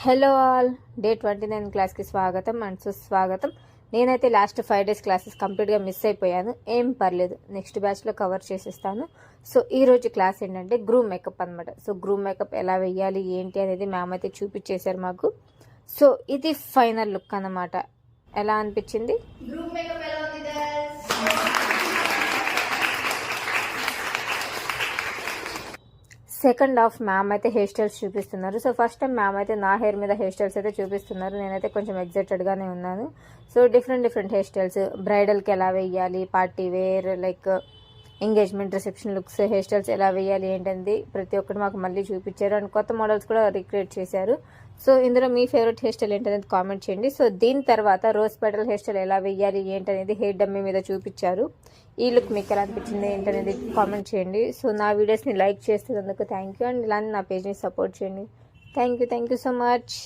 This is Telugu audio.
హలో ఆల్, డే 29 క్లాస్కి స్వాగతం అండ్ సుస్వాగతం. నేనైతే లాస్ట్ 5 days క్లాసెస్ కంప్లీట్గా మిస్ అయిపోయాను. ఏం పర్లేదు, నెక్స్ట్ బ్యాచ్లో కవర్ చేసేస్తాను. సో ఈరోజు క్లాస్ ఏంటంటే గ్రూమ్ మేకప్ అనమాట. సో గ్రూమ్ మేకప్ ఎలా వేయాలి ఏంటి అనేది మ్యామ్ అయితే చూపించేశారు మాకు. సో ఇది ఫైనల్ లుక్ అన్నమాట. ఎలా అనిపించింది? గ్రూమ్ మేకప్ ఎలా ఉంది? సెకండ్ హాఫ్ మ్యామ్ అయితే హెయిర్ స్టైల్స్ చూపిస్తున్నారు. సో ఫస్ట్ టైం మ్యామ్ అయితే నా హెయిర్ మీద హెయిర్ స్టైల్స్ అయితే చూపిస్తున్నారు. నేనైతే కొంచెం ఎగ్జైటెడ్గానే ఉన్నాను. సో డిఫరెంట్ హెయిర్ స్టైల్స్, బ్రైడల్కి ఎలా వేయాలి, party wear, like engagement, reception looks, hair styles ఎలా వేయాలి ఏంటంది ప్రతి ఒక్కటి మాకు మళ్ళీ చూపించారు. అండ్ కొత్త మోడల్స్ కూడా రిక్రియేట్ చేశారు. సో ఇందులో మీ ఫేవరెట్ హెయిర్ స్టైల్ ఏంటనేది కామెంట్ చేయండి. సో దీని తర్వాత రోజ్ పెటల్ హెయిర్ స్టైల్ ఎలా వేయాలి ఏంటనేది హెయిర్ డమ్మీ మీద చూపించారు. ఈ లుక్ మీకు ఎలా అనిపించింది ఏంటనేది కామెంట్ చేయండి. సో నా వీడియోస్ని లైక్ చేస్తున్నందుకు థ్యాంక్ యూ. అండ్ ఇలానే నా పేజ్ని సపోర్ట్ చేయండి. Thank you so much.